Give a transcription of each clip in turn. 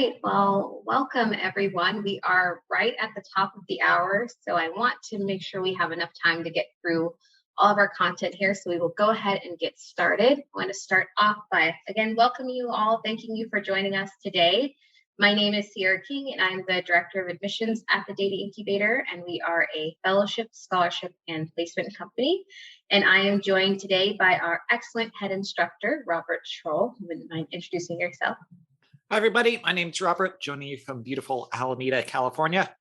right, well, welcome everyone. We are right at the top of the hour, so I want to make sure we have enough time to get through all of our content here, so we will go ahead and get started. I want to start off by, again, welcoming you all, thanking you for joining us today. My name is Sierra King, and I'm the Director of Admissions at the Data Incubator, and we are a fellowship, scholarship, and placement company. And I am joined today by our excellent head instructor, Robert Schroll. You wouldn't mind introducing yourself? Hi, everybody. My name's Robert, joining you from beautiful Alameda, California.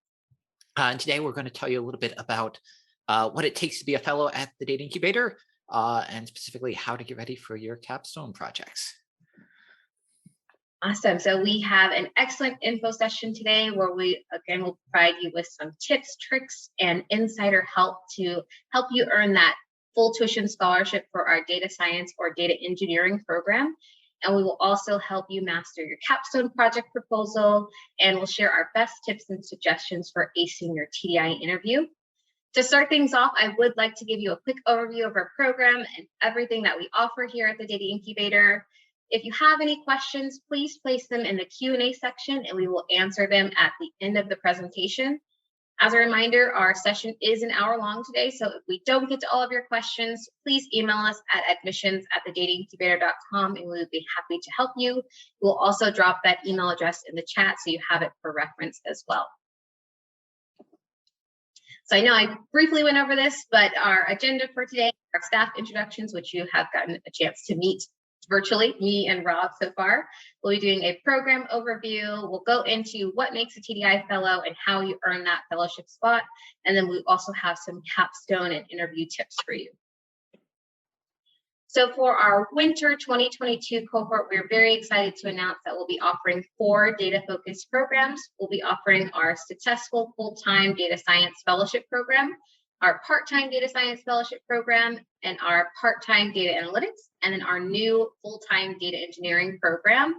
And today we're going to tell you a little bit about what it takes to be a fellow at the Data Incubator, and specifically how to get ready for your capstone projects. Awesome. So we have an excellent info session today where we, again, will provide you with some tips, tricks, and insider help to help you earn that full tuition scholarship for our data science or data engineering program. And we will also help you master your capstone project proposal, and we'll share our best tips and suggestions for acing your TDI interview. To start things off, I would like to give you a quick overview of our program and everything that we offer here at the Data Incubator. If you have any questions, please place them in the Q&A section and we will answer them at the end of the presentation. As a reminder, our session is an hour long today, so if we don't get to all of your questions, please email us at admissions@thedataincubator.com and we'll be happy to help you. We'll also drop that email address in the chat so you have it for reference as well. So I know I briefly went over this, but our agenda for today, our staff introductions, which you have gotten a chance to meet virtually, me and Rob so far. We'll be doing a program overview. We'll go into what makes a TDI fellow and how you earn that fellowship spot. And then we also have some capstone and interview tips for you. So for our winter 2022 cohort, we're very excited to announce that we'll be offering 4 data-focused programs. We'll be offering our successful full-time data science fellowship program, our part-time data science fellowship program, and our part-time data analytics, and then our new full-time data engineering program.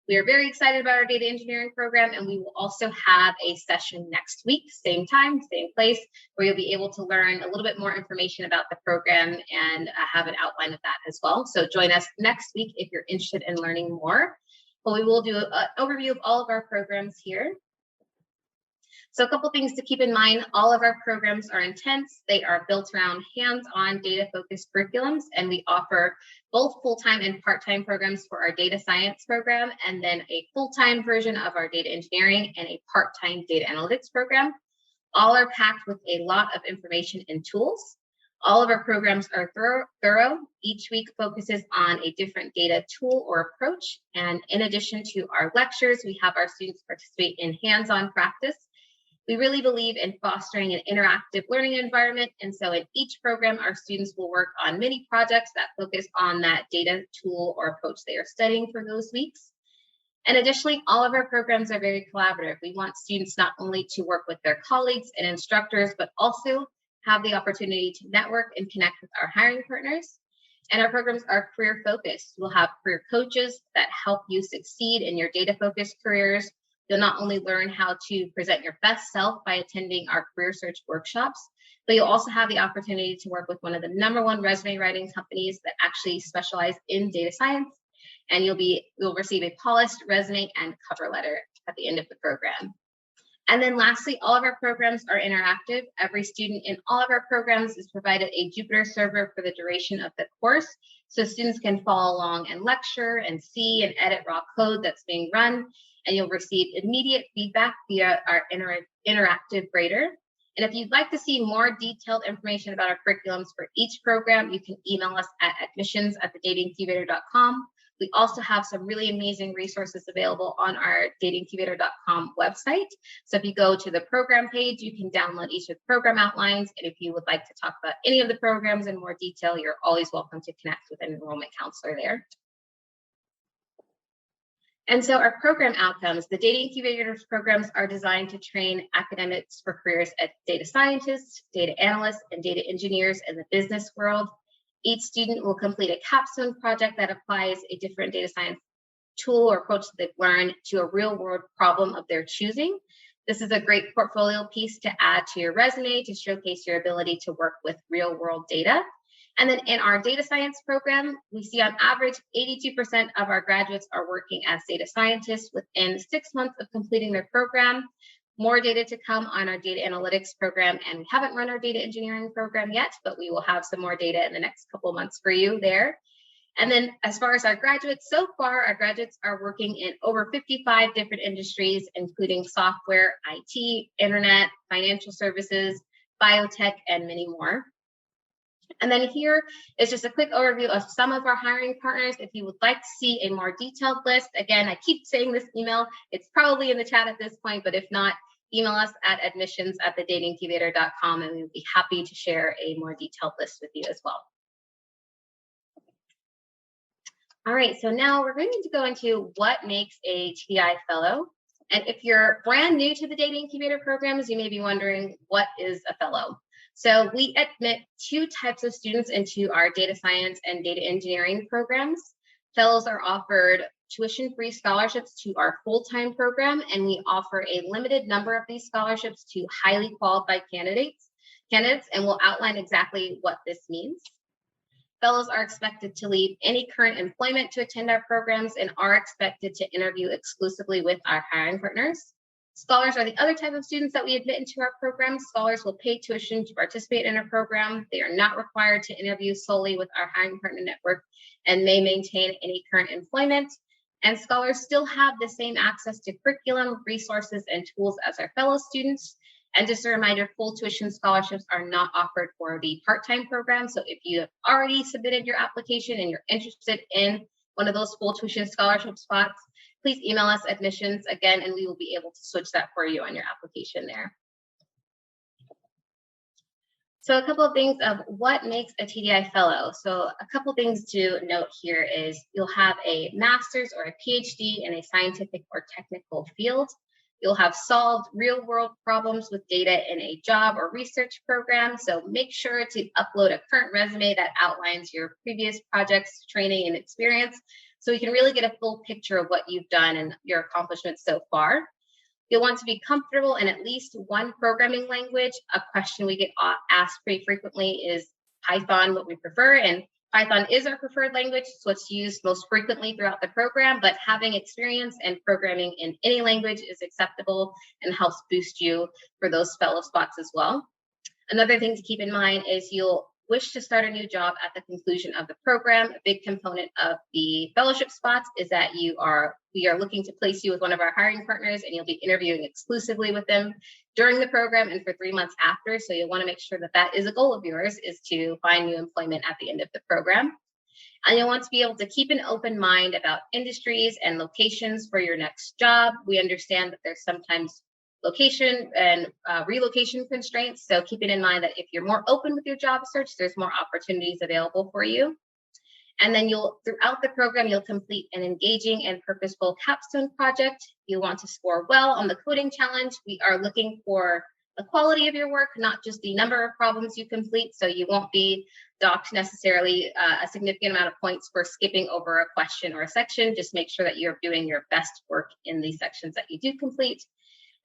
We are very excited about our data engineering program, and we will also have a session next week, same time, same place, where you'll be able to learn a little bit more information about the program and have an outline of that as well. So join us next week if you're interested in learning more. But we will do an overview of all of our programs here. So a couple things to keep in mind, all of our programs are intense. They are built around hands-on data-focused curriculums, and we offer both full-time and part-time programs for our data science program, and then a full-time version of our data engineering and a part-time data analytics program. All are packed with a lot of information and tools. All of our programs are thorough. Each week focuses on a different data tool or approach. And in addition to our lectures, we have our students participate in hands-on practice. We really believe in fostering an interactive learning environment. And so in each program, our students will work on mini projects that focus on that data tool or approach they are studying for those weeks. And additionally, all of our programs are very collaborative. We want students not only to work with their colleagues and instructors, but also have the opportunity to network and connect with our hiring partners. And our programs are career focused. We'll have career coaches that help you succeed in your data focused careers. You'll not only learn how to present your best self by attending our career search workshops, but you'll also have the opportunity to work with one of the #1 resume writing companies that actually specialize in data science. And you'll receive a polished resume and cover letter at the end of the program. And then lastly, all of our programs are interactive. Every student in all of our programs is provided a Jupyter server for the duration of the course. So students can follow along and lecture and see and edit raw code that's being run. And you'll receive immediate feedback via our interactive grader. And if you'd like to see more detailed information about our curriculums for each program, you can email us at admissions@thedataincubator.com. We also have some really amazing resources available on our dataincubator.com website. So if you go to the program page, you can download each of the program outlines. And if you would like to talk about any of the programs in more detail, you're always welcome to connect with an enrollment counselor there. And so our program outcomes, the Data Incubator's programs are designed to train academics for careers as data scientists, data analysts, and data engineers in the business world. Each student will complete a capstone project that applies a different data science tool or approach that they've learned to a real world problem of their choosing. This is a great portfolio piece to add to your resume to showcase your ability to work with real world data. And then in our data science program, we see on average 82% of our graduates are working as data scientists within 6 months of completing their program. More data to come on our data analytics program, and we haven't run our data engineering program yet, but we will have some more data in the next couple of months for you there. And then as far as our graduates, so far, our graduates are working in over 55 different industries, including software, IT, internet, financial services, biotech, and many more. And then here is just a quick overview of some of our hiring partners. If you would like to see a more detailed list, again, I keep saying this email, it's probably in the chat at this point, but if not, email us at admissions@thedatincubator.com and we would be happy to share a more detailed list with you as well. All right, so now we're going to go into what makes a TDI fellow. And if you're brand new to the Data Incubator programs, you may be wondering, what is a fellow? So we admit 2 types of students into our data science and data engineering programs. Fellows are offered tuition-free scholarships to our full-time program, and we offer a limited number of these scholarships to highly qualified candidates, and we'll outline exactly what this means. Fellows are expected to leave any current employment to attend our programs and are expected to interview exclusively with our hiring partners. Scholars are the other type of students that we admit into our program. Scholars will pay tuition to participate in our program. They are not required to interview solely with our hiring partner network and may maintain any current employment. And scholars still have the same access to curriculum, resources, and tools as our fellow students. And just a reminder, full tuition scholarships are not offered for the part-time program. So if you have already submitted your application and you're interested in one of those full tuition scholarship spots, please email us admissions again, and we will be able to switch that for you on your application there. So a couple of things of what makes a TDI fellow. So a couple of things to note here is you'll have a master's or a PhD in a scientific or technical field. You'll have solved real-world problems with data in a job or research program. So make sure to upload a current resume that outlines your previous projects, training, and experience, so we can really get a full picture of what you've done and your accomplishments so far. You'll want to be comfortable in at least one programming language. A question we get asked pretty frequently is Python what we prefer, and Python is our preferred language, so it's used most frequently throughout the program, but having experience and programming in any language is acceptable and helps boost you for those fellow spots as well. Another thing to keep in mind is you'll wish to start a new job at the conclusion of the program. A big component of the fellowship spots is that we are looking to place you with one of our hiring partners, and you'll be interviewing exclusively with them during the program and for 3 months after. So you'll want to make sure that that is a goal of yours, is to find new employment at the end of the program. And you'll want to be able to keep an open mind about industries and locations for your next job. We understand that there's sometimes location and relocation constraints. So keeping in mind that if you're more open with your job search, there's more opportunities available for you. And then throughout the program, you'll complete an engaging and purposeful capstone project. You'll want to score well on the coding challenge. We are looking for the quality of your work, not just the number of problems you complete. So you won't be docked necessarily a significant amount of points for skipping over a question or a section. Just make sure that you're doing your best work in the sections that you do complete.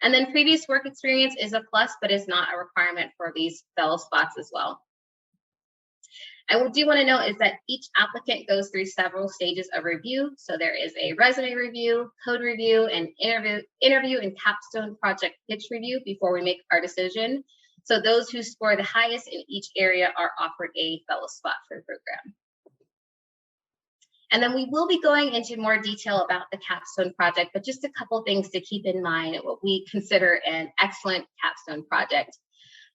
And then previous work experience is a plus, but is not a requirement for these fellow spots as well. And what I do want to note is that each applicant goes through several stages of review. So there is a resume review, code review, and interview and capstone project pitch review before we make our decision. So those who score the highest in each area are offered a fellow spot for the program. And then we will be going into more detail about the capstone project, but just a couple things to keep in mind at what we consider an excellent capstone project.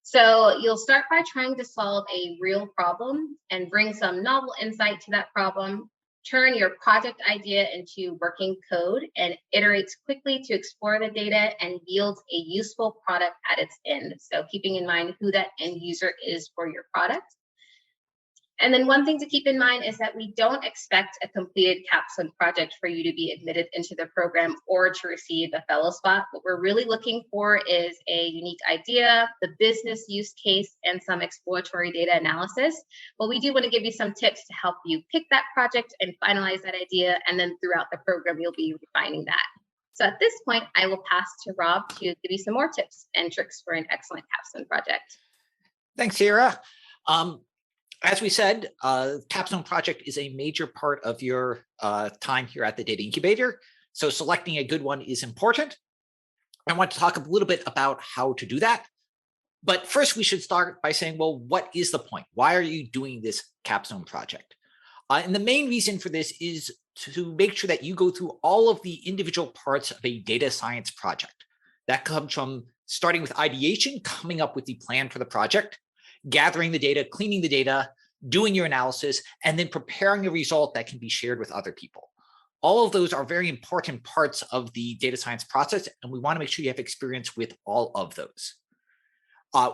So you'll start by trying to solve a real problem and bring some novel insight to that problem, turn your project idea into working code, and iterates quickly to explore the data and yields a useful product at its end. So keeping in mind who that end user is for your product. And then one thing to keep in mind is that we don't expect a completed capstone project for you to be admitted into the program or to receive a fellow spot. What we're really looking for is a unique idea, the business use case, and some exploratory data analysis. But we do want to give you some tips to help you pick that project and finalize that idea. And then throughout the program, you'll be refining that. So at this point, I will pass to Rob to give you some more tips and tricks for an excellent capstone project. Thanks, Sarah. as we said, Capstone Project is a major part of your time here at the Data Incubator. So selecting a good one is important. I want to talk a little bit about how to do that. But first, we should start by saying, well, what is the point? Why are you doing this Capstone Project? And the main reason for this is to make sure that you go through all of the individual parts of a data science project. That comes from starting with ideation, coming up with the plan for the project, gathering the data, cleaning the data, doing your analysis, and then preparing a result that can be shared with other people. All of those are very important parts of the data science process, and we want to make sure you have experience with all of those.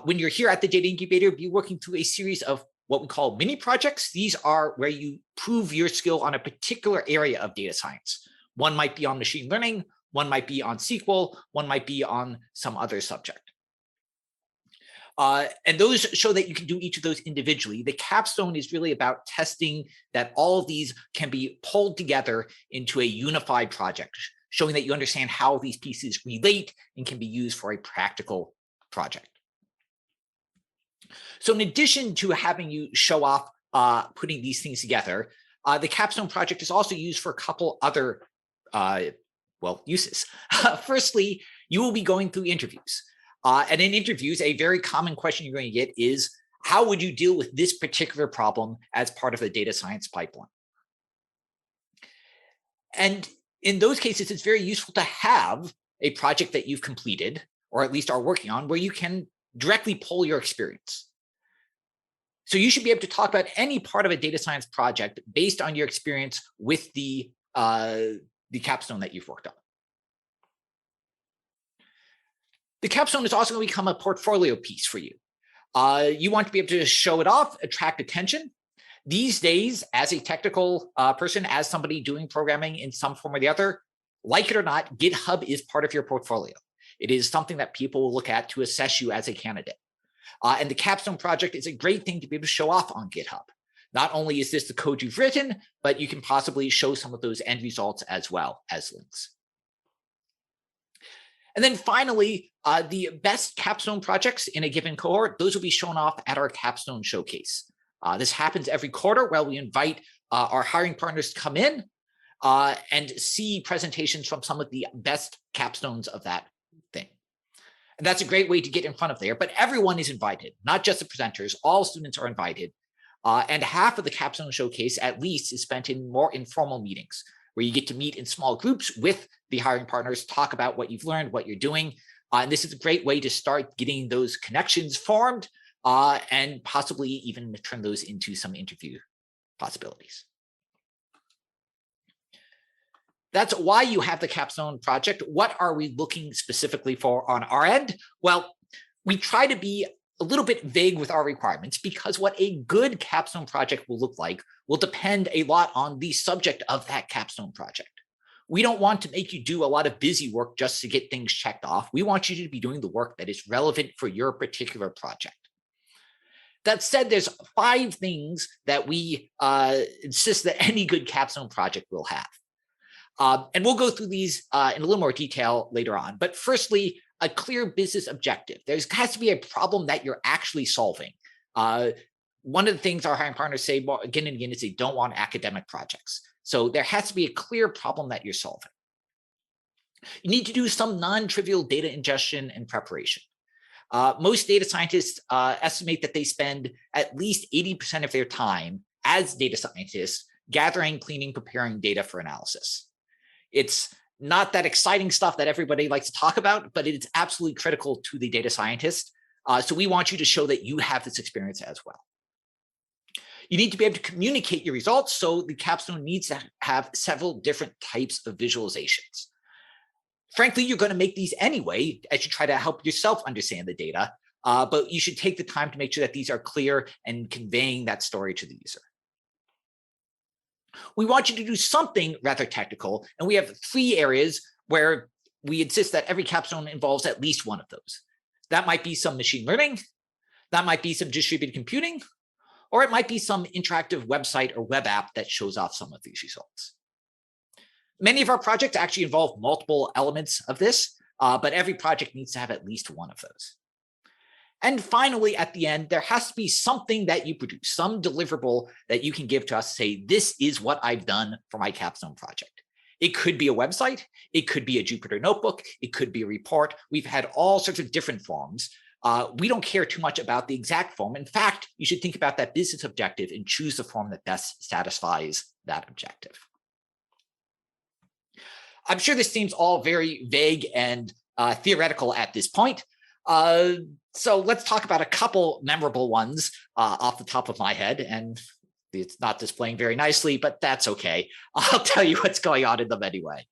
When you're here at the Data Incubator, you'll be working through a series of what we call mini projects. These are where you prove your skill on a particular area of data science. One might be on machine learning, one might be on SQL, one might be on some other subject. And those show that you can do each of those individually. The capstone is really about testing that all of these can be pulled together into a unified project, showing that you understand how these pieces relate and can be used for a practical project. So in addition to having you show off putting these things together, the Capstone Project is also used for a couple other uses. Firstly, you will be going through interviews. And in interviews, a very common question you're going to get is, how would you deal with this particular problem as part of the data science pipeline? And in those cases, it's very useful to have a project that you've completed, or at least are working on, where you can directly pull your experience. So you should be able to talk about any part of a data science project based on your experience with the capstone that you've worked on. The capstone is also going to become a portfolio piece for you. You want to be able to show it off, attract attention. These days, as a technical person, as somebody doing programming in some form or the other, like it or not, GitHub is part of your portfolio. It is something that people will look at to assess you as a candidate. And the Capstone Project is a great thing to be able to show off on GitHub. Not only is this the code you've written, but you can possibly show some of those end results as well as links. And then finally, the best capstone projects in a given cohort, those will be shown off at our capstone showcase. This happens every quarter where we invite our hiring partners to come in and see presentations from some of the best capstones of that thing. And that's a great way to get in front of there, but everyone is invited, not just the presenters. All students are invited. And half of the capstone showcase, at least, is spent in more informal meetings, where you get to meet in small groups with the hiring partners, talk about what you've learned, what you're doing. And this is a great way to start getting those connections formed and possibly even turn those into some interview possibilities. That's why you have the Capstone Project. What are we looking specifically for on our end? Well, we try to be a little bit vague with our requirements, because what a good capstone project will look like will depend a lot on the subject of that capstone project. We don't want to make you do a lot of busy work just to get things checked off. We want you to be doing the work that is relevant for your particular project. That said, there's 5 things that we insist that any good capstone project will have. And we'll go through these in a little more detail later on. But firstly, a clear business objective. There has to be a problem that you're actually solving. One of the things our hiring partners say again and again is they don't want academic projects. So there has to be a clear problem that you're solving. You need to do some non-trivial data ingestion and preparation. Most data scientists estimate that they spend at least 80% of their time as data scientists gathering, cleaning, preparing data for analysis. It's not that exciting stuff that everybody likes to talk about, but it's absolutely critical to the data scientist. So we want you to show that you have this experience as well. You need to be able to communicate your results. So the capstone needs to have several different types of visualizations. Frankly, you're going to make these anyway as you try to help yourself understand the data, but you should take the time to make sure that these are clear and conveying that story to the user. We want you to do something rather technical, and we have 3 areas where we insist that every capstone involves at least one of those. That might be some machine learning, that might be some distributed computing, or it might be some interactive website or web app that shows off some of these results. Many of our projects actually involve multiple elements of this, but every project needs to have at least one of those. And finally, at the end, there has to be something that you produce, some deliverable that you can give to us, say, this is what I've done for my capstone project. It could be a website, it could be a Jupyter notebook, it could be a report. We've had all sorts of different forms. We don't care too much about the exact form. In fact, you should think about that business objective and choose the form that best satisfies that objective. I'm sure this seems all very vague and theoretical at this point. So let's talk about a couple memorable ones off the top of my head. And it's not displaying very nicely, but that's okay. I'll tell you what's going on in them anyway.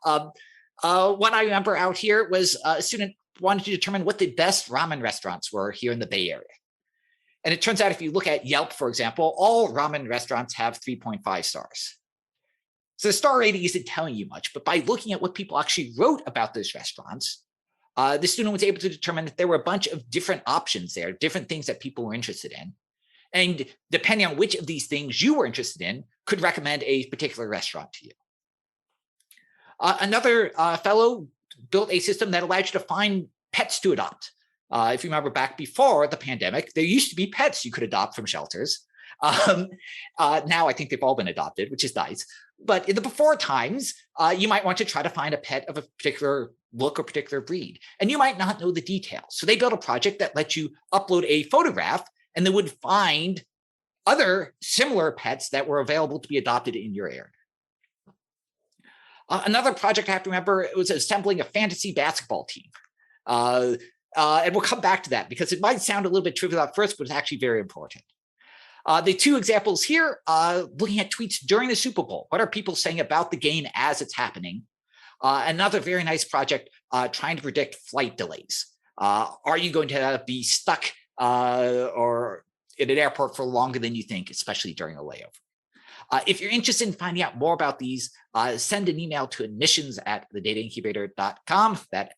One I remember out here was a student wanted to determine what the best ramen restaurants were here in the Bay Area. And it turns out if you look at Yelp, for example, all ramen restaurants have 3.5 stars. So the star rating isn't telling you much, but by looking at what people actually wrote about those restaurants, the student was able to determine that there were a bunch of different options there, different things that people were interested in. And depending on which of these things you were interested in, could recommend a particular restaurant to you. Another fellow built a system that allowed you to find pets to adopt. If you remember back before the pandemic, there used to be pets you could adopt from shelters. Now I think they've all been adopted, which is nice. But in the before times, you might want to try to find a pet of a particular look or particular breed, and you might not know the details. So they built a project that lets you upload a photograph and they would find other similar pets that were available to be adopted in your area. Another project I have to remember, it was assembling a fantasy basketball team. And we'll come back to that because it might sound a little bit trivial at first, but it's actually very important. The two examples here, looking at tweets during the Super Bowl. What are people saying about the game as it's happening? Another very nice project trying to predict flight delays. Are you going to be stuck or in an airport for longer than you think, especially during a layover? If you're interested in finding out more about these, send an email to admissions@thedataincubator.com. That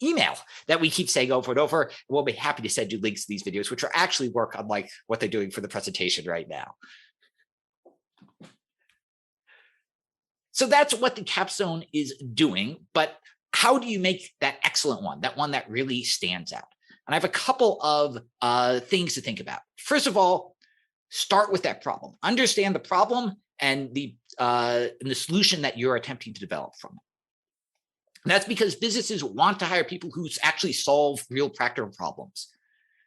email that we keep saying over and over. We'll be happy to send you links to these videos, which are actually work unlike what they're doing for the presentation right now. So that's what the capstone is doing, but how do you make that excellent one, that one that really stands out? And I have a couple of things to think about. First of all, start with that problem. Understand the problem and the solution that you're attempting to develop from it. And that's because businesses want to hire people who actually solve real practical problems.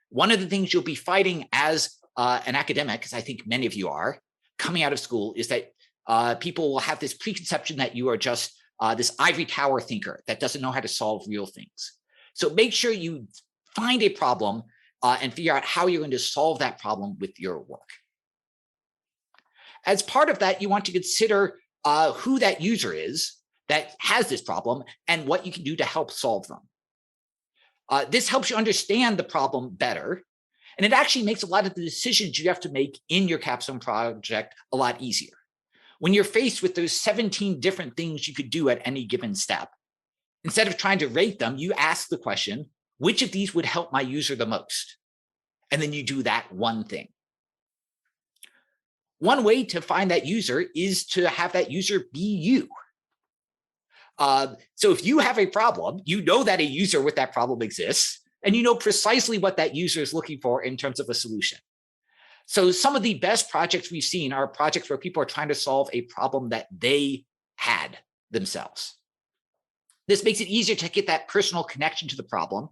One of the things you'll be fighting as an academic, as I think many of you are, coming out of school, is that people will have this preconception that you are just this ivory tower thinker that doesn't know how to solve real things. So make sure you find a problem and figure out how you're going to solve that problem with your work. As part of that, you want to consider who that user is that has this problem and what you can do to help solve them. This helps you understand the problem better, and it actually makes a lot of the decisions you have to make in your capstone project a lot easier. When you're faced with those 17 different things you could do at any given step, instead of trying to rate them, you ask the question, which of these would help my user the most? And then you do that one thing. One way to find that user is to have that user be you. So if you have a problem, you know that a user with that problem exists, and you know precisely what that user is looking for in terms of a solution. So some of the best projects we've seen are projects where people are trying to solve a problem that they had themselves. This makes it easier to get that personal connection to the problem.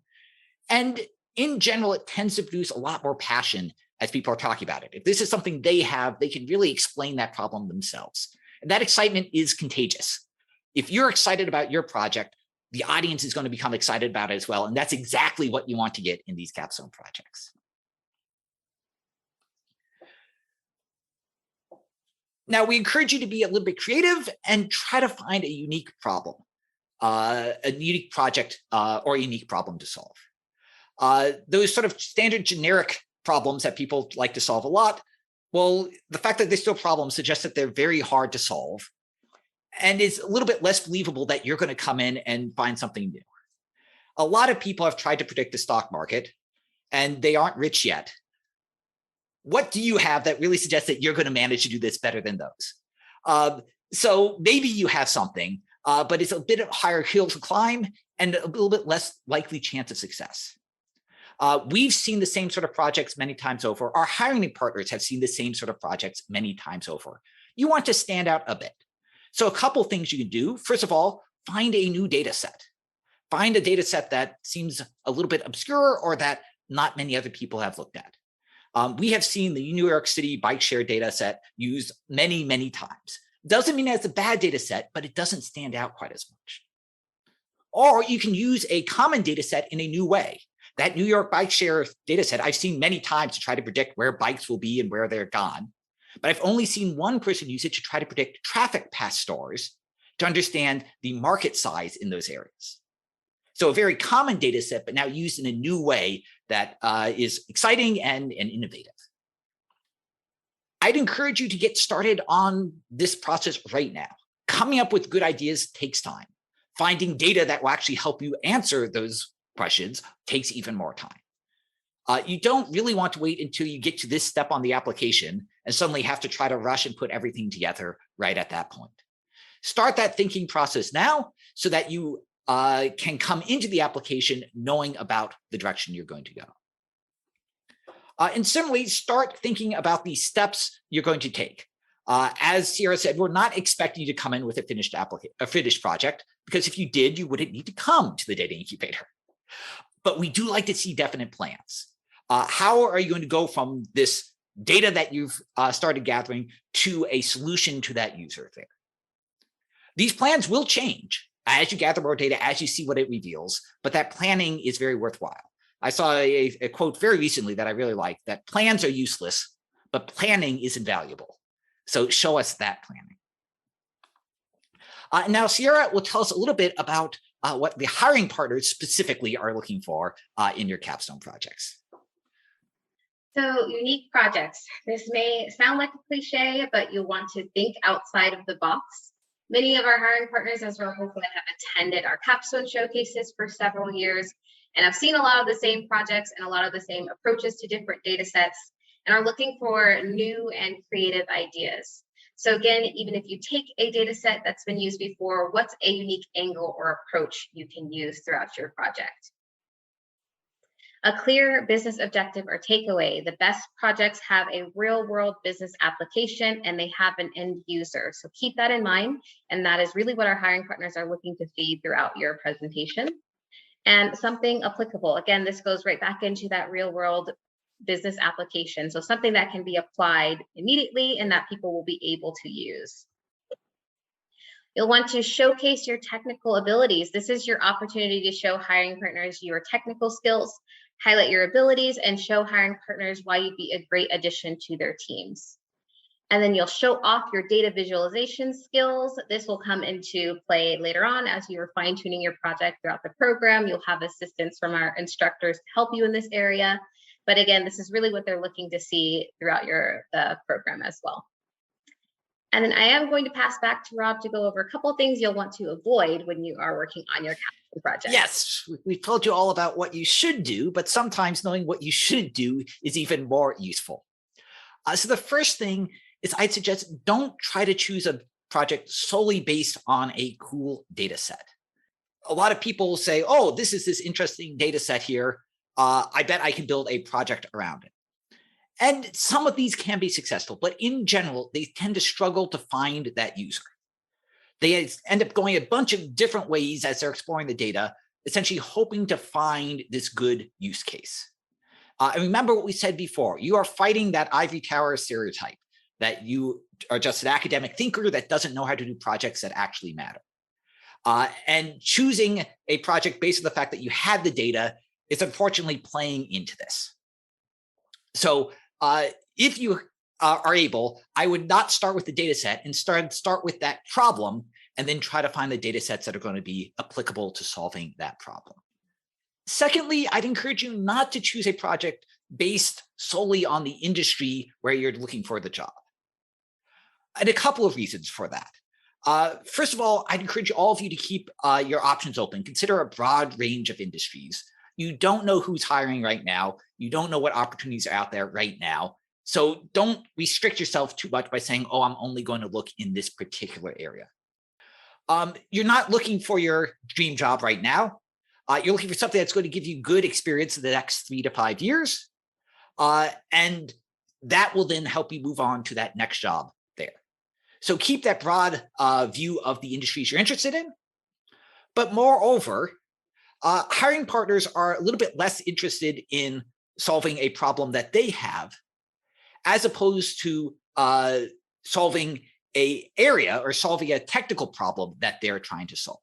And in general, it tends to produce a lot more passion as people are talking about it. If this is something they have, they can really explain that problem themselves. And that excitement is contagious. If you're excited about your project, the audience is going to become excited about it as well. And that's exactly what you want to get in these capstone projects. Now, we encourage you to be a little bit creative and try to find a unique problem, a unique project or a unique problem to solve. Those sort of standard generic problems that people like to solve a lot, well, the fact that they're still problems suggests that they're very hard to solve. And it's a little bit less believable that you're going to come in and find something new. A lot of people have tried to predict the stock market, and they aren't rich yet. What do you have that really suggests that you're going to manage to do this better than those? So maybe you have something, but it's a bit of a higher hill to climb and a little bit less likely chance of success. We've seen the same sort of projects many times over. Our hiring partners have seen the same sort of projects many times over. You want to stand out a bit. So a couple things you can do. First of all, find a new data set. Find a data set that seems a little bit obscure or that not many other people have looked at. We have seen the New York City bike share data set used many, many times. Doesn't mean it's a bad data set, but it doesn't stand out quite as much. Or you can use a common data set in a new way. That New York bike share data set I've seen many times to try to predict where bikes will be and where they're gone. But I've only seen one person use it to try to predict traffic past stores to understand the market size in those areas. So a very common data set, but now used in a new way that is exciting and innovative. I'd encourage you to get started on this process right now. Coming up with good ideas takes time. Finding data that will actually help you answer those questions takes even more time. You don't really want to wait until you get to this step on the application and suddenly have to try to rush and put everything together right at that point. Start that thinking process now so that you can come into the application knowing about the direction you're going to go. And similarly, start thinking about the steps you're going to take. As Sierra said, we're not expecting you to come in with a finished project, because if you did, you wouldn't need to come to the data incubator. But we do like to see definite plans. How are you going to go from this data that you've started gathering to a solution to that user there? These plans will change as you gather more data, as you see what it reveals, but that planning is very worthwhile. I saw a quote very recently that I really liked, that plans are useless, but planning is invaluable. So show us that planning. Now, Sierra will tell us a little bit about what the hiring partners specifically are looking for in your capstone projects. So unique projects. This may sound like a cliche, but you'll want to think outside of the box. Many of our hiring partners, as we're hopeful, have attended our capstone showcases for several years, and I've seen a lot of the same projects and a lot of the same approaches to different data sets, and are looking for new and creative ideas. So again, even if you take a data set that's been used before, what's a unique angle or approach you can use throughout your project? A clear business objective or takeaway. The best projects have a real-world business application and they have an end user. So keep that in mind. And that is really what our hiring partners are looking to feed throughout your presentation. And something applicable. Again, this goes right back into that real-world business application. So something that can be applied immediately and that people will be able to use. You'll want to showcase your technical abilities. This is your opportunity to show hiring partners your technical skills, highlight your abilities, and show hiring partners why you'd be a great addition to their teams. And then you'll show off your data visualization skills. This will come into play later on as you're fine-tuning your project throughout the program. You'll have assistance from our instructors to help you in this area. But again, this is really what they're looking to see throughout the program as well. And then I am going to pass back to Rob to go over a couple of things you'll want to avoid when you are working on your capstone project. Yes, we've told you all about what you should do, but sometimes knowing what you shouldn't do is even more useful. So the first thing is I'd suggest don't try to choose a project solely based on a cool data set. A lot of people say, oh, this is this interesting data set here. I bet I can build a project around it. And some of these can be successful, but in general, they tend to struggle to find that user. They end up going a bunch of different ways as they're exploring the data, essentially hoping to find this good use case. And remember what we said before, you are fighting that ivory tower stereotype that you are just an academic thinker that doesn't know how to do projects that actually matter. And choosing a project based on the fact that you had the data is unfortunately playing into this. So if you are able, I would not start with the data set and start with that problem and then try to find the data sets that are going to be applicable to solving that problem. Secondly, I'd encourage you not to choose a project based solely on the industry where you're looking for the job. And a couple of reasons for that. First of all, I'd encourage all of you to keep your options open. Consider a broad range of industries. You don't know who's hiring right now. You don't know what opportunities are out there right now. So don't restrict yourself too much by saying, oh, I'm only going to look in this particular area. You're not looking for your dream job right now. You're looking for something that's going to give you good experience in the next 3 to 5 years. And that will then help you move on to that next job there. So keep that broad view of the industries you're interested in. But moreover, hiring partners are a little bit less interested in solving a problem that they have, as opposed to solving an area or solving a technical problem that they're trying to solve.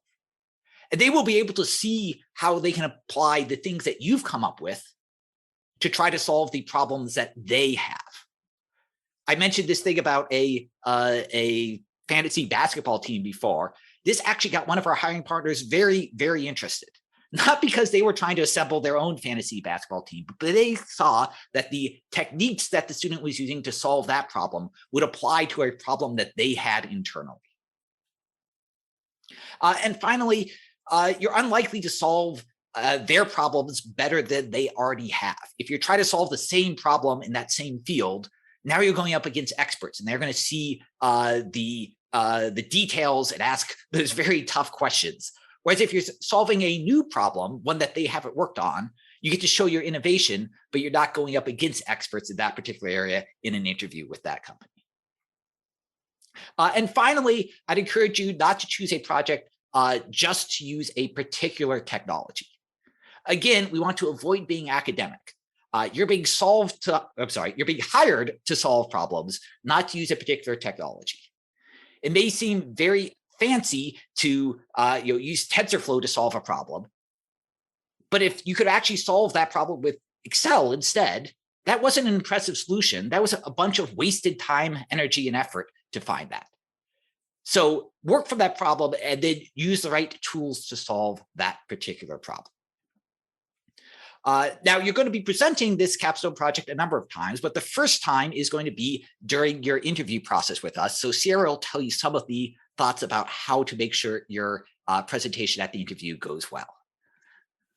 And they will be able to see how they can apply the things that you've come up with to try to solve the problems that they have. I mentioned this thing about a fantasy basketball team before. This actually got one of our hiring partners very, very interested. Not because they were trying to assemble their own fantasy basketball team, but they saw that the techniques that the student was using to solve that problem would apply to a problem that they had internally. And finally, you're unlikely to solve their problems better than they already have. If you're trying to solve the same problem in that same field, now you're going up against experts, and they're going to see the details and ask those very tough questions. Whereas if you're solving a new problem, one that they haven't worked on, you get to show your innovation, but you're not going up against experts in that particular area in an interview with that company. And finally, I'd encourage you not to choose a project just to use a particular technology. Again, we want to avoid being academic. You're being hired to solve problems, not to use a particular technology. It may seem very fancy to use TensorFlow to solve a problem, but if you could actually solve that problem with Excel instead, that wasn't an impressive solution. That was a bunch of wasted time, energy, and effort to find that. So work from that problem and then use the right tools to solve that particular problem. Now, you're going to be presenting this capstone project a number of times, but the first time is going to be during your interview process with us. So Sierra will tell you some of the thoughts about how to make sure your presentation at the interview goes well.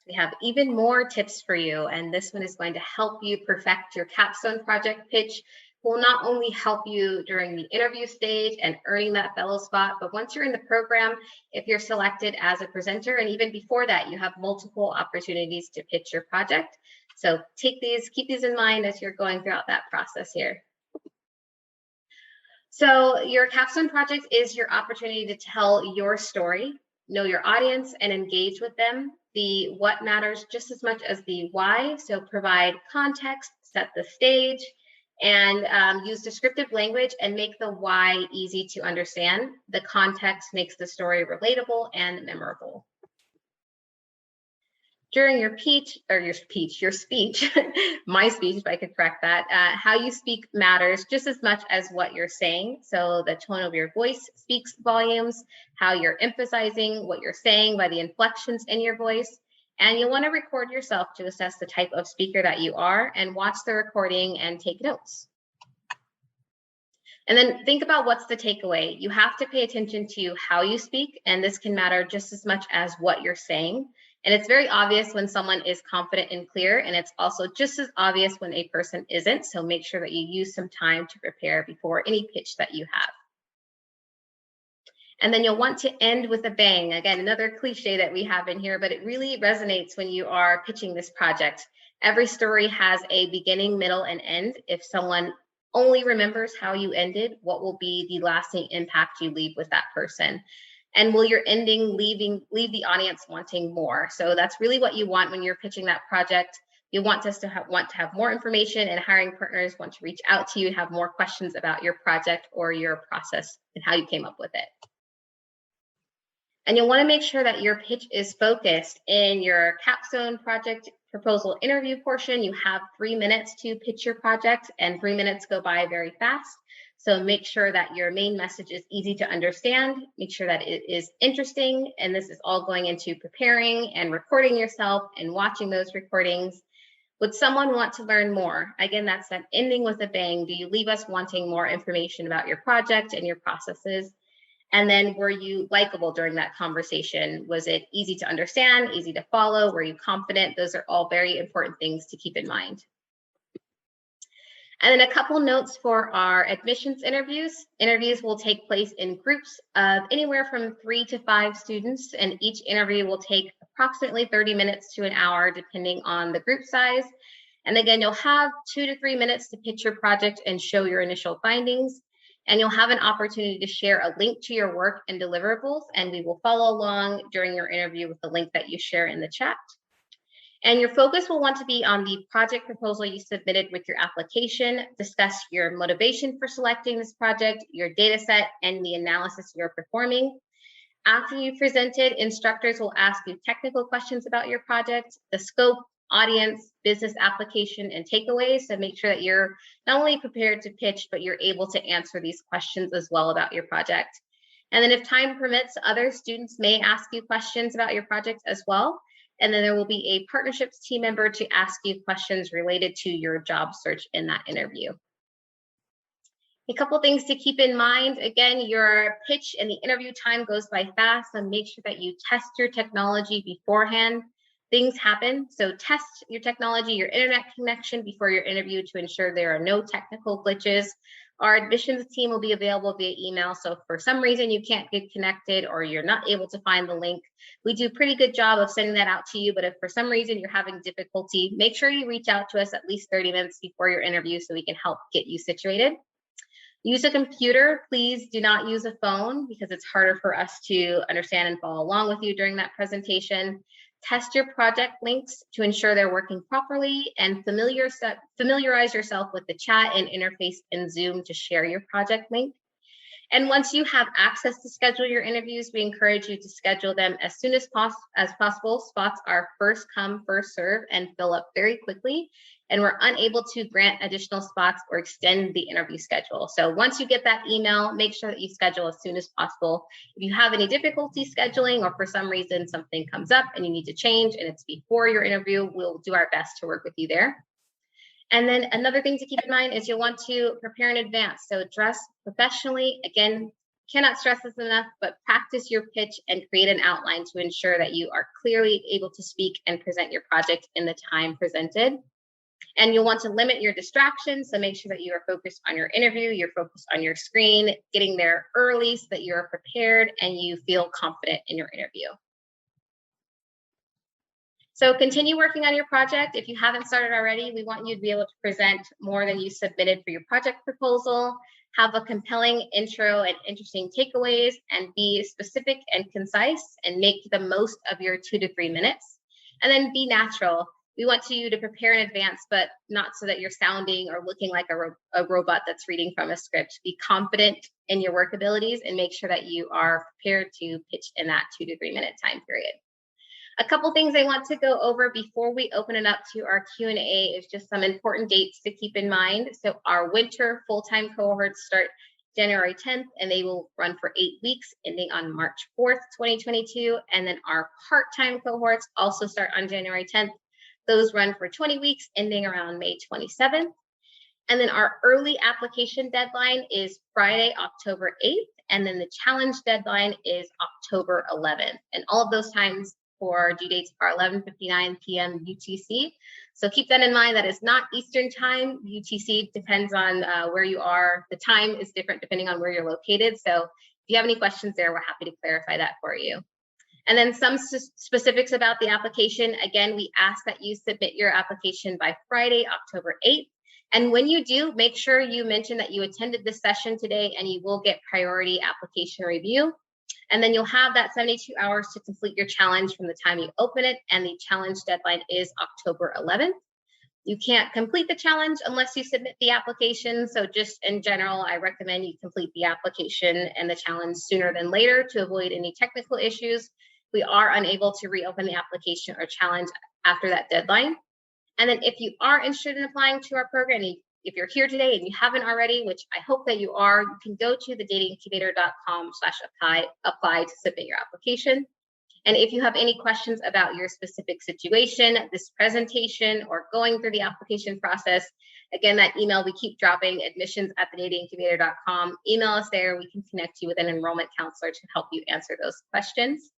We have even more tips for you, and this one is going to help you perfect your capstone project pitch. Will not only help you during the interview stage and earning that fellow spot, but once you're in the program, if you're selected as a presenter, and even before that, you have multiple opportunities to pitch your project. So keep these in mind as you're going throughout that process here. So your capstone project is your opportunity to tell your story, know your audience, and engage with them. The what matters just as much as the why. So provide context, set the stage, and use descriptive language and make the why easy to understand. The context makes the story relatable and memorable. During your speech, my speech, if I could correct that, how you speak matters just as much as what you're saying. So the tone of your voice speaks volumes, how you're emphasizing what you're saying by the inflections in your voice. And you'll want to record yourself to assess the type of speaker that you are and watch the recording and take notes. And then think about what's the takeaway. You have to pay attention to how you speak, and this can matter just as much as what you're saying. And it's very obvious when someone is confident and clear, and it's also just as obvious when a person isn't. So make sure that you use some time to prepare before any pitch that you have. And then you'll want to end with a bang. Again, another cliche that we have in here, but it really resonates when you are pitching this project. Every story has a beginning, middle, and end. If someone only remembers how you ended, what will be the lasting impact you leave with that person? And will your ending leave the audience wanting more? So that's really what you want when you're pitching that project. You want us to have more information, and hiring partners want to reach out to you and have more questions about your project or your process and how you came up with it. And you'll want to make sure that your pitch is focused. In your capstone project proposal interview portion, you have 3 minutes to pitch your project, and 3 minutes go by very fast. So make sure that your main message is easy to understand. Make sure that it is interesting. And this is all going into preparing and recording yourself and watching those recordings. Would someone want to learn more? Again, that's that ending with a bang. Do you leave us wanting more information about your project and your processes? And then were you likable during that conversation? Was it easy to understand, easy to follow? Were you confident? Those are all very important things to keep in mind. And then a couple notes for our admissions interviews. Interviews will take place in groups of anywhere from 3 to 5 students, and each interview will take approximately 30 minutes to an hour, depending on the group size. And again, you'll have 2 to 3 minutes to pitch your project and show your initial findings. And you'll have an opportunity to share a link to your work and deliverables, and we will follow along during your interview with the link that you share in the chat. And your focus will want to be on the project proposal you submitted with your application, discuss your motivation for selecting this project, your data set, and the analysis you're performing. After you've presented, instructors will ask you technical questions about your project, the scope, audience, business application, and takeaways. So make sure that you're not only prepared to pitch, but you're able to answer these questions as well about your project. And then if time permits, other students may ask you questions about your project as well. And then there will be a partnerships team member to ask you questions related to your job search in that interview. A couple things to keep in mind. Again, your pitch and the interview time goes by fast, so make sure that you test your technology beforehand. Things happen, so test your technology, your internet connection before your interview to ensure there are no technical glitches. Our admissions team will be available via email, so if for some reason you can't get connected or you're not able to find the link, we do a pretty good job of sending that out to you, but if for some reason you're having difficulty, make sure you reach out to us at least 30 minutes before your interview so we can help get you situated. Use a computer. Please do not use a phone because it's harder for us to understand and follow along with you during that presentation. Test your project links to ensure they're working properly, and familiarize yourself with the chat and interface in Zoom to share your project link. And once you have access to schedule your interviews, we encourage you to schedule them as soon as possible. Spots are first come, first serve, and fill up very quickly. And we're unable to grant additional spots or extend the interview schedule. So once you get that email, make sure that you schedule as soon as possible. If you have any difficulty scheduling or for some reason something comes up and you need to change and it's before your interview, we'll do our best to work with you there. And then another thing to keep in mind is you'll want to prepare in advance. So dress professionally. Again, cannot stress this enough, but practice your pitch and create an outline to ensure that you are clearly able to speak and present your project in the time presented. And you'll want to limit your distractions. So make sure that you are focused on your interview, you're focused on your screen, getting there early so that you're prepared and you feel confident in your interview. So continue working on your project. If you haven't started already, we want you to be able to present more than you submitted for your project proposal, have a compelling intro and interesting takeaways, and be specific and concise and make the most of your 2 to 3 minutes. And then be natural. We want you to prepare in advance, but not so that you're sounding or looking like a robot that's reading from a script. Be confident in your work abilities and make sure that you are prepared to pitch in that 2 to 3 minute time period. A couple things I want to go over before we open it up to our Q&A is just some important dates to keep in mind. So our winter full-time cohorts start January 10th, and they will run for 8 weeks, ending on March 4th, 2022. And then our part-time cohorts also start on January 10th. Those run for 20 weeks, ending around May 27th. And then our early application deadline is Friday, October 8th. And then the challenge deadline is October 11th. And all of those times for due dates are 11:59 p.m. UTC. So keep that in mind. That is not Eastern time. UTC depends on where you are. The time is different depending on where you're located. So if you have any questions there, we're happy to clarify that for you. And then some specifics about the application. Again, we ask that you submit your application by Friday, October 8th. And when you do, make sure you mention that you attended this session today and you will get priority application review. And then you'll have that 72 hours to complete your challenge from the time you open it. And the challenge deadline is October 11th. You can't complete the challenge unless you submit the application. So just in general, I recommend you complete the application and the challenge sooner than later to avoid any technical issues. We are unable to reopen the application or challenge after that deadline. And then if you are interested in applying to our program, if you're here today and you haven't already, which I hope that you are, you can go to thedataincubator.com/apply to submit your application. And if you have any questions about your specific situation, this presentation, or going through the application process, again, that email we keep dropping, admissions@thedataincubator.com. Email us there. We can connect you with an enrollment counselor to help you answer those questions.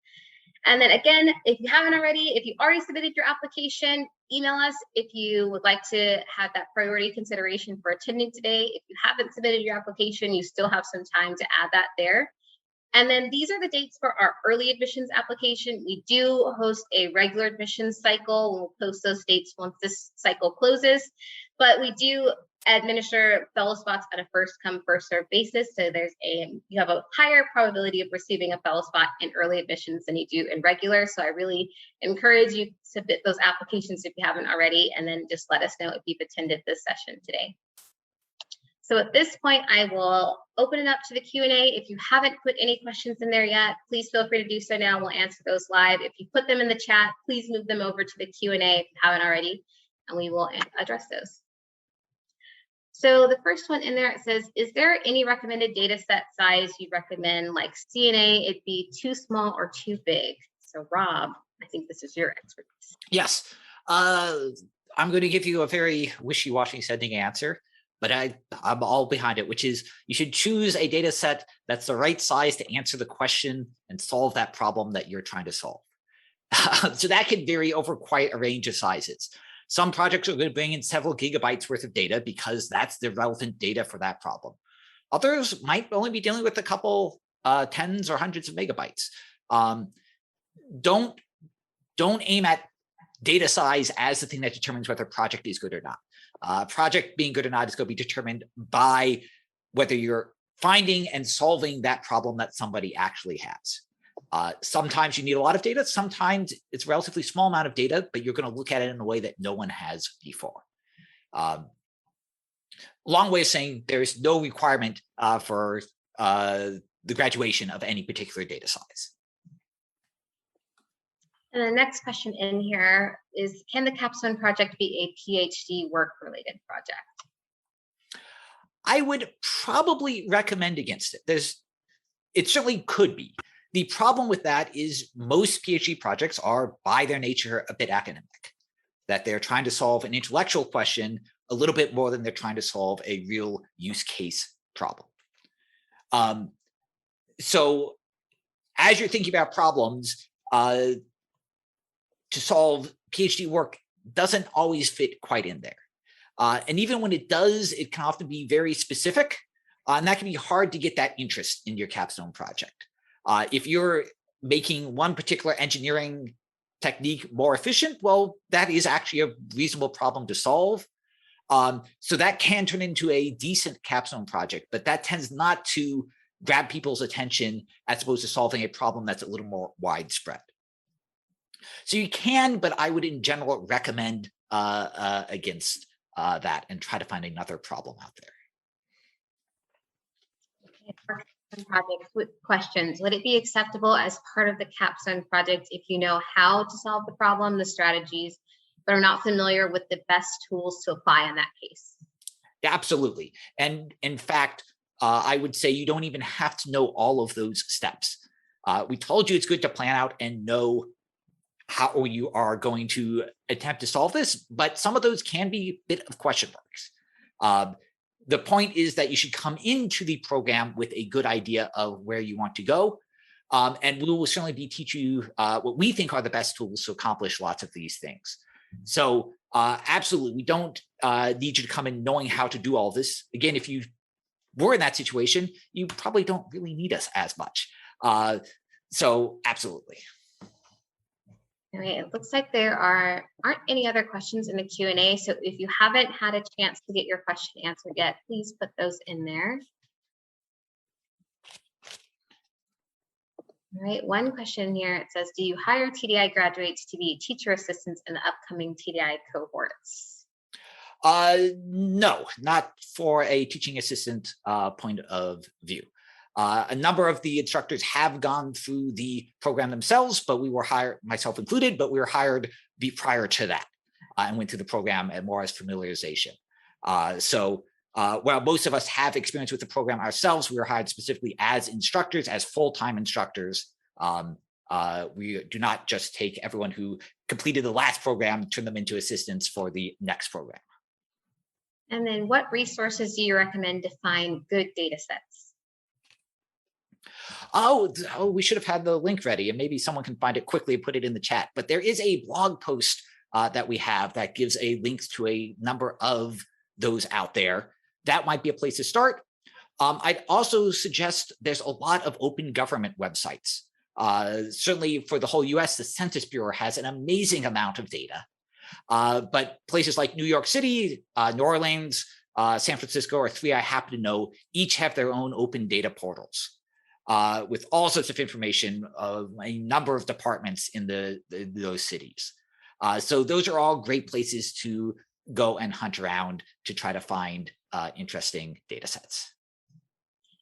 And then again, if you haven't already, if you already submitted your application, email us if you would like to have that priority consideration for attending today. If you haven't submitted your application, you still have some time to add that there. And then these are the dates for our early admissions application. We do host a regular admissions cycle. We'll post those dates once this cycle closes, but we do administer fellow spots at a first come, first served basis. So you have a higher probability of receiving a fellow spot in early admissions than you do in regular. So I really encourage you to submit those applications if you haven't already, and then just let us know if you've attended this session today. So at this point, I will open it up to the Q&A. If you haven't put any questions in there yet, please feel free to do so now. We'll answer those live. If you put them in the chat, please move them over to the Q&A if you haven't already, and we will address those. So the first one in there, it says, is there any recommended data set size you recommend, like CNA, it be too small or too big? So Rob, I think this is your expertise. Yes, I'm going to give you a very wishy-washy sounding answer, but I'm all behind it, which is you should choose a data set that's the right size to answer the question and solve that problem that you're trying to solve. So that can vary over quite a range of sizes. Some projects are going to bring in several gigabytes worth of data because that's the relevant data for that problem. Others might only be dealing with a couple tens or hundreds of megabytes. Don't aim at data size as the thing that determines whether a project is good or not. Project being good or not is going to be determined by whether you're finding and solving that problem that somebody actually has. Sometimes you need a lot of data. Sometimes it's a relatively small amount of data, but you're going to look at it in a way that no one has before. Long way of saying there is no requirement for the graduation of any particular data size. And the next question in here is, can the Capstone Project be a PhD work-related project? I would probably recommend against it. It certainly could be. The problem with that is most PhD projects are, by their nature, a bit academic, that they're trying to solve an intellectual question a little bit more than they're trying to solve a real use case problem. So as you're thinking about problems, to solve PhD work doesn't always fit quite in there. And even when it does, it can often be very specific, and that can be hard to get that interest in your capstone project. If you're making one particular engineering technique more efficient, well, that is actually a reasonable problem to solve. So that can turn into a decent capstone project, but that tends not to grab people's attention as opposed to solving a problem that's a little more widespread. So you can, but I would in general recommend against that and try to find another problem out there. Okay. Projects with questions. Would it be acceptable as part of the capstone project if you know how to solve the problem, the strategies, but are not familiar with the best tools to apply in that case? Yeah, absolutely. And in fact, I would say you don't even have to know all of those steps. We told you it's good to plan out and know how you are going to attempt to solve this, but some of those can be a bit of question marks. The point is that you should come into the program with a good idea of where you want to go. And we will certainly be teaching you what we think are the best tools to accomplish lots of these things. So absolutely, we don't need you to come in knowing how to do all this. Again, if you were in that situation, you probably don't really need us as much. So absolutely. All right, it looks like there aren't any other questions in the Q&A. So if you haven't had a chance to get your question answered yet, please put those in there. All right, one question here. It says, do you hire TDI graduates to be teacher assistants in the upcoming TDI cohorts? No, not for a teaching assistant point of view. A number of the instructors have gone through the program themselves, but we were hired, myself included, but we were hired prior to that and went through the program and more as familiarization. So while most of us have experience with the program ourselves, we were hired specifically as instructors, as full-time instructors. We do not just take everyone who completed the last program, turn them into assistants for the next program. And then what resources do you recommend to find good data sets? Oh, we should have had the link ready, and maybe someone can find it quickly and put it in the chat. But there is a blog post that we have that gives a link to a number of those out there. That might be a place to start. I'd also suggest there's a lot of open government websites. Certainly for the whole US, the Census Bureau has an amazing amount of data. But places like New York City, New Orleans, San Francisco are three I happen to know, each have their own open data portals with all sorts of information of a number of departments in those cities. So those are all great places to go and hunt around to try to find interesting data sets.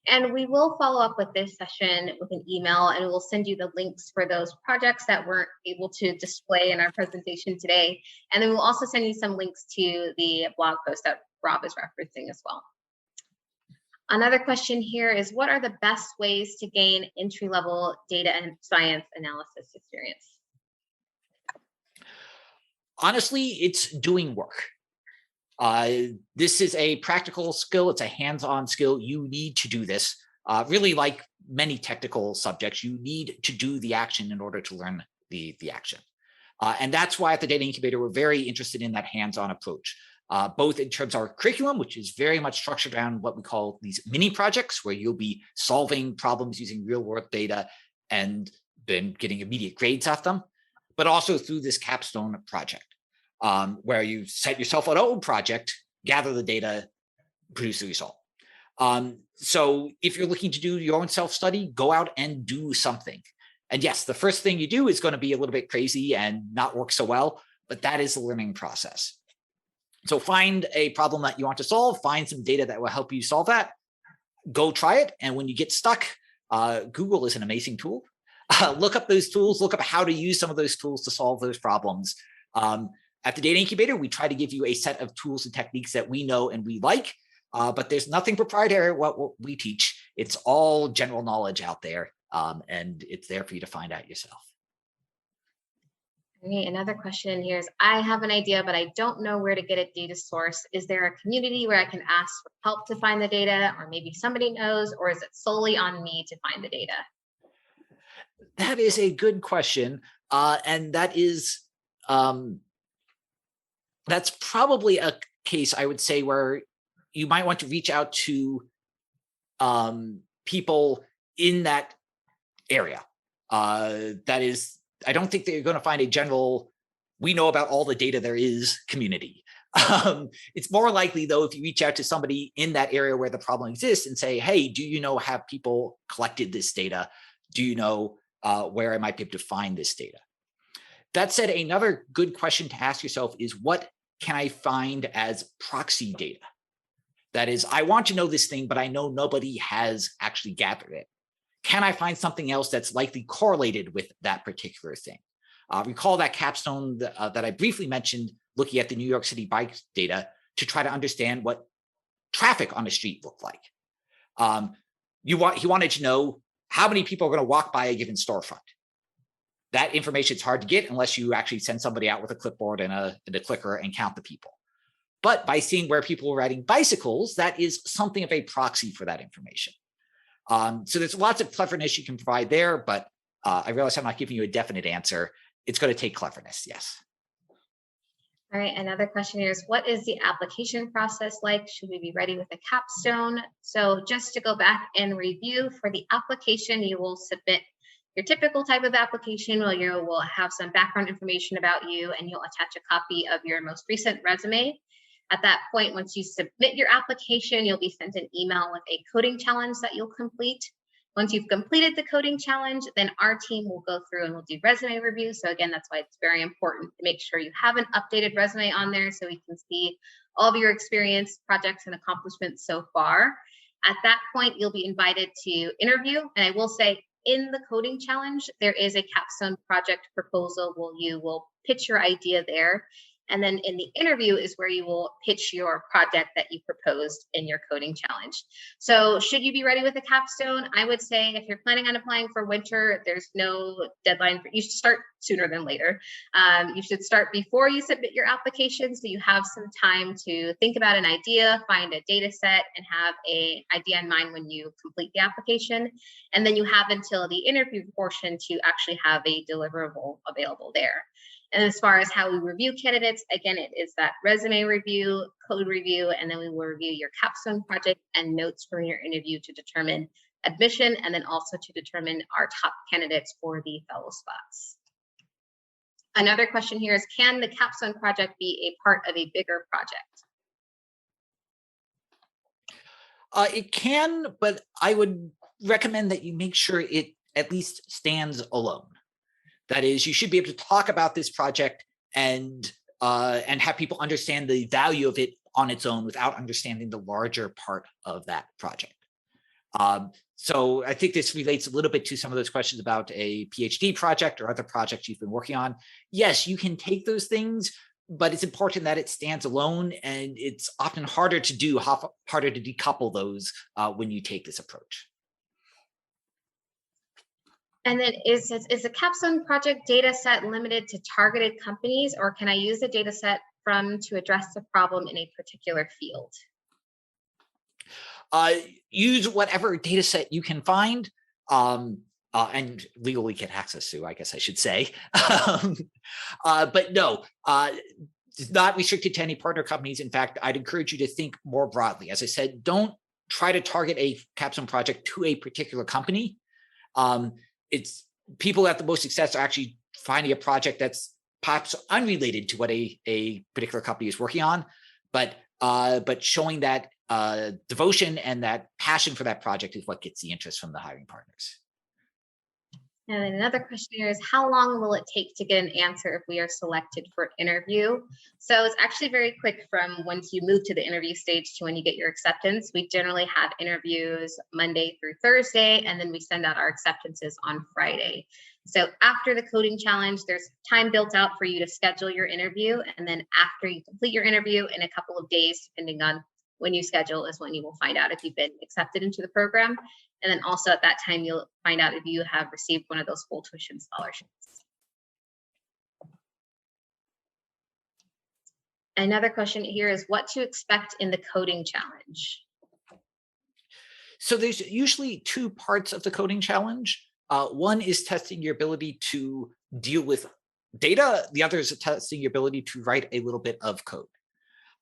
And we will follow up with this session with an email, and we will send you the links for those projects that weren't able to display in our presentation today. And then we'll also send you some links to the blog post that Rob is referencing as well. Another question here is, what are the best ways to gain entry-level data and science analysis experience? Honestly, it's doing work. This is a practical skill. It's a hands-on skill. You need to do this. Really, like many technical subjects, you need to do the action in order to learn the action. And that's why at the Data Incubator, we're very interested in that hands-on approach, both in terms of our curriculum, which is very much structured around what we call these mini projects, where you'll be solving problems using real-world data and then getting immediate grades off them, but also through this Capstone project. Where you set yourself an own project, gather the data, produce the result. So if you're looking to do your own self-study, go out and do something. And yes, the first thing you do is going to be a little bit crazy and not work so well, but that is the learning process. So find a problem that you want to solve, find some data that will help you solve that, go try it. And when you get stuck, Google is an amazing tool. Look up those tools, look up how to use some of those tools to solve those problems. At the Data Incubator, we try to give you a set of tools and techniques that we know and we like, but there's nothing proprietary what we teach. It's all general knowledge out there, and it's there for you to find out yourself. Okay, another question here is, I have an idea, but I don't know where to get a data source. Is there a community where I can ask for help to find the data, or maybe somebody knows, or is it solely on me to find the data? That is a good question, and that is... that's probably a case, I would say, where you might want to reach out to people in that area. That is, I don't think that you're going to find a general, we know about all the data there is community. It's more likely, though, if you reach out to somebody in that area where the problem exists and say, hey, do you know, have people collected this data? Do you know where I might be able to find this data? That said, another good question to ask yourself is, what can I find as proxy data? That is, I want to know this thing, but I know nobody has actually gathered it. Can I find something else that's likely correlated with that particular thing? Recall that capstone that I briefly mentioned, looking at the New York City bike data to try to understand what traffic on the street looked like. He wanted to know how many people are going to walk by a given storefront. That information is hard to get unless you actually send somebody out with a clipboard and a clicker and count the people. But by seeing where people are riding bicycles, that is something of a proxy for that information. So there's lots of cleverness you can provide there, but I realize I'm not giving you a definite answer. It's going to take cleverness, yes. All right, another question here is, what is the application process like? Should we be ready with a capstone? So just to go back and review, for the application, you will submit your typical type of application, where you will have some background information about you, and you'll attach a copy of your most recent resume. At that point, once you submit your application, you'll be sent an email with a coding challenge that you'll complete. Once you've completed the coding challenge, then our team will go through and we'll do resume review. So again, that's why it's very important to make sure you have an updated resume on there so we can see all of your experience, projects, and accomplishments so far. At that point, you'll be invited to interview. And I will say, in the coding challenge, there is a Capstone Project proposal where you will pitch your idea there. And then in the interview is where you will pitch your project that you proposed in your coding challenge. So should you be ready with a capstone? I would say if you're planning on applying for winter, there's no deadline. You should start sooner than later. You should start before you submit your application, so you have some time to think about an idea, find a data set, and have an idea in mind when you complete the application. And then you have until the interview portion to actually have a deliverable available there. And as far as how we review candidates, again, it is that resume review, code review, and then we will review your capstone project and notes from your interview to determine admission, and then also to determine our top candidates for the fellow spots. Another question here is, can the capstone project be a part of a bigger project? It can, but I would recommend that you make sure it at least stands alone. That is, you should be able to talk about this project and have people understand the value of it on its own without understanding the larger part of that project. So I think this relates a little bit to some of those questions about a PhD project or other projects you've been working on. Yes, you can take those things, but it's important that it stands alone, and it's often harder to do, harder to decouple those when you take this approach. And then is the capstone project data set limited to targeted companies, or can I use the data set to address the problem in a particular field? Use whatever data set you can find and legally get access to, I guess I should say. But no, it's not restricted to any partner companies. In fact, I'd encourage you to think more broadly. As I said, don't try to target a capstone project to a particular company. It's people that have the most success are actually finding a project that's perhaps unrelated to what a particular company is working on, but showing that devotion and that passion for that project is what gets the interest from the hiring partners. And then another question here is, how long will it take to get an answer if we are selected for interview? So it's actually very quick from once you move to the interview stage to when you get your acceptance. We generally have interviews Monday through Thursday, and then we send out our acceptances on Friday. So after the coding challenge, there's time built out for you to schedule your interview. And then after you complete your interview, in a couple of days, depending on when you schedule, is when you will find out if you've been accepted into the program. And then also at that time, you'll find out if you have received one of those full tuition scholarships. Another question here is what to expect in the coding challenge. So there's usually two parts of the coding challenge. One is testing your ability to deal with data. The other is testing your ability to write a little bit of code.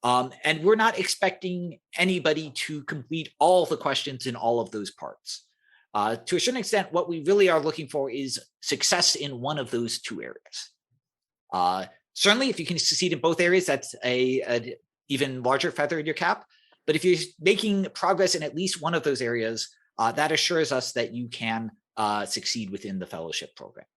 And we're not expecting anybody to complete all the questions in all of those parts. To a certain extent, what we really are looking for is success in one of those two areas. Certainly, if you can succeed in both areas, that's an even larger feather in your cap. But if you're making progress in at least one of those areas, that assures us that you can succeed within the fellowship program.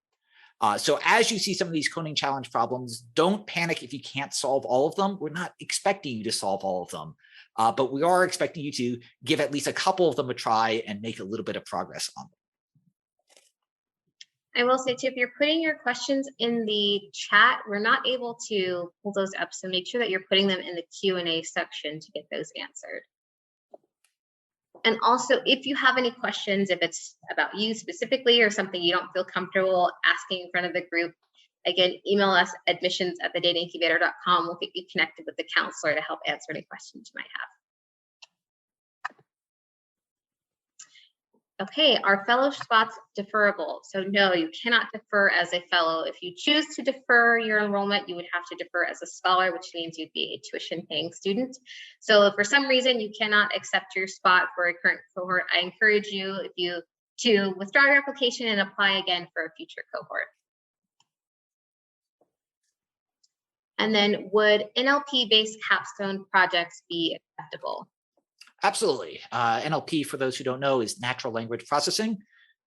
So as you see some of these coding challenge problems, don't panic if you can't solve all of them. We're not expecting you to solve all of them, but we are expecting you to give at least a couple of them a try and make a little bit of progress on them. I will say too, if you're putting your questions in the chat, we're not able to pull those up. So make sure that you're putting them in the Q&A section to get those answered. And also, if you have any questions, if it's about you specifically or something you don't feel comfortable asking in front of the group, again, email us admissions@thedataincubator.com. We'll get you connected with the counselor to help answer any questions you might have. Okay, are fellow spots deferrable? So no, you cannot defer as a fellow. If you choose to defer your enrollment, you would have to defer as a scholar, which means you'd be a tuition paying student. So if for some reason you cannot accept your spot for a current cohort, I encourage you to withdraw your application and apply again for a future cohort. And then would NLP-based capstone projects be acceptable? Absolutely. NLP, for those who don't know, is natural language processing.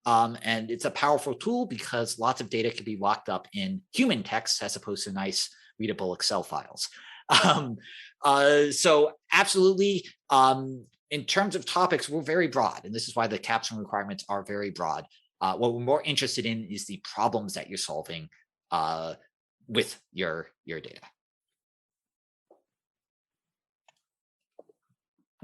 And it's a powerful tool because lots of data can be locked up in human text as opposed to nice readable Excel files. So absolutely, in terms of topics, we're very broad. And this is why the capstone requirements are very broad. What we're more interested in is the problems that you're solving with your data.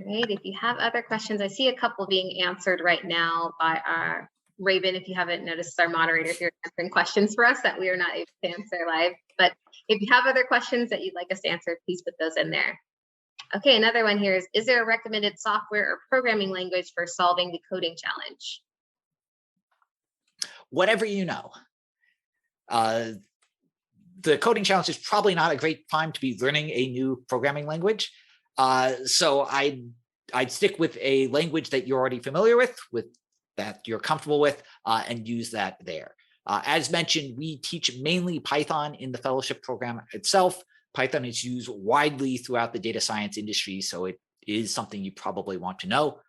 Great. If you have other questions, I see a couple being answered right now by our Raven. If you haven't noticed, our moderator here answering questions for us that we are not able to answer live. But if you have other questions that you'd like us to answer, please put those in there. Okay, another one here is there a recommended software or programming language for solving the coding challenge? Whatever you know. the coding challenge is probably not a great time to be learning a new programming language. So I'd stick with a language that you're already familiar with that you're comfortable with, and use that there. As mentioned, we teach mainly Python in the fellowship program itself. Python is used widely throughout the data science industry, so it is something you probably want to know.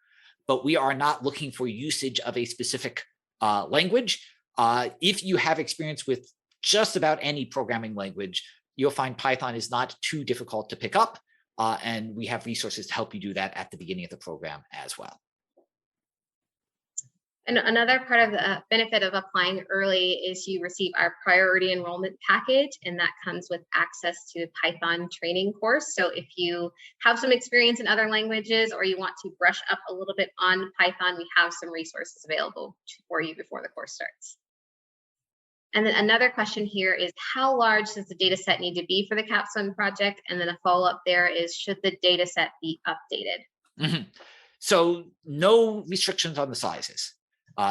But we are not looking for usage of a specific language. If you have experience with just about any programming language, you'll find Python is not too difficult to pick up, and we have resources to help you do that at the beginning of the program as well. And another part of the benefit of applying early is you receive our priority enrollment package, and that comes with access to a Python training course. So if you have some experience in other languages or you want to brush up a little bit on Python, we have some resources available for you before the course starts. And then another question here is, how large does the data set need to be for the Capstone project? And then a follow-up there is, should the data set be updated? Mm-hmm. So no restrictions on the sizes.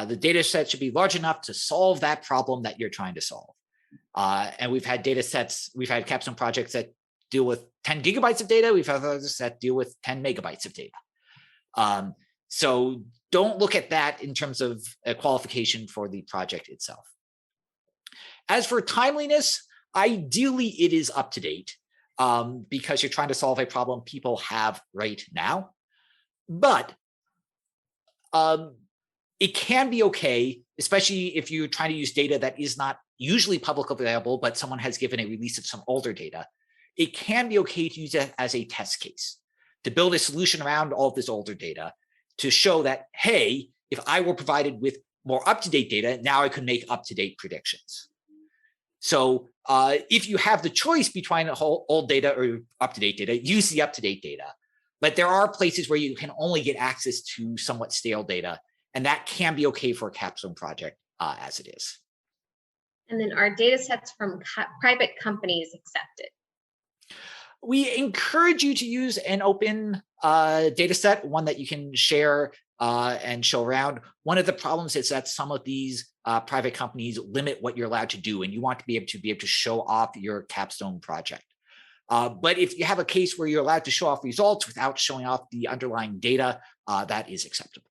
The data set should be large enough to solve that problem that you're trying to solve. And we've had data sets, we've had Capstone projects that deal with 10 gigabytes of data. We've had others that deal with 10 megabytes of data. So don't look at that in terms of a qualification for the project itself. As for timeliness, ideally it is up to date, because you're trying to solve a problem people have right now. But it can be okay, especially if you're trying to use data that is not usually publicly available, but someone has given a release of some older data. It can be okay to use it as a test case, to build a solution around all of this older data, to show that, hey, if I were provided with more up-to-date data, now I could make up-to-date predictions. So if you have the choice between old data or up-to-date data, use the up-to-date data. But there are places where you can only get access to somewhat stale data, and that can be okay for a Capstone project as it is. And then are data sets from private companies accepted? We encourage you to use an open data set, one that you can share and show around. One of the problems is that some of these private companies limit what you're allowed to do, and you want to be able to show off your Capstone project. But if you have a case where you're allowed to show off results without showing off the underlying data, that is acceptable.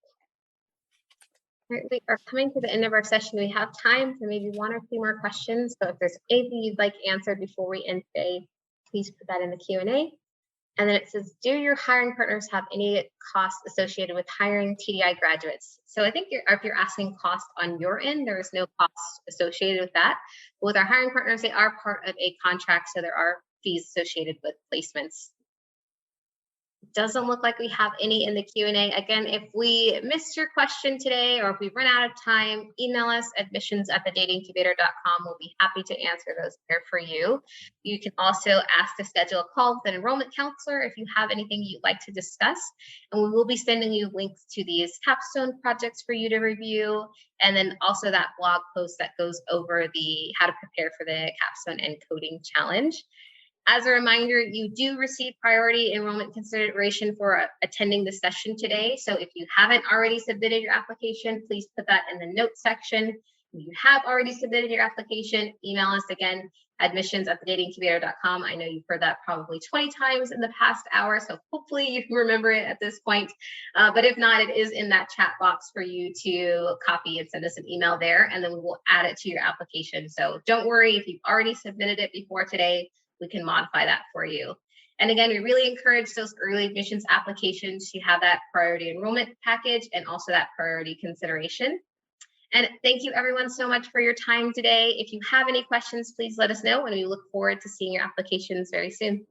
All right, we are coming to the end of our session. We have time for maybe one or two more questions. So if there's anything you'd like answered before we end today, please put that in the Q&A. And then it says, do your hiring partners have any costs associated with hiring TDI graduates? So I think if you're asking cost on your end, there is no cost associated with that. But with our hiring partners, they are part of a contract, so there are fees associated with placements. Doesn't look like we have any in the Q&A. Again, if we missed your question today or if we run out of time, email us admissions@thedatincubator.com. We'll be happy to answer those there for you. You can also ask to schedule a call with an enrollment counselor if you have anything you'd like to discuss. And we will be sending you links to these Capstone projects for you to review. And then also that blog post that goes over the how to prepare for the Capstone and Coding Challenge. As a reminder, you do receive priority enrollment consideration for attending the session today. So if you haven't already submitted your application, please put that in the notes section. If you have already submitted your application, email us again, admissions@thedatincubator.com. I know you've heard that probably 20 times in the past hour, so hopefully you remember it at this point. But if not, it is in that chat box for you to copy and send us an email there, and then we will add it to your application. So don't worry if you've already submitted it before today, we can modify that for you. And again, we really encourage those early admissions applications to have that priority enrollment package and also that priority consideration. And thank you everyone so much for your time today. If you have any questions, please let us know, and we look forward to seeing your applications very soon.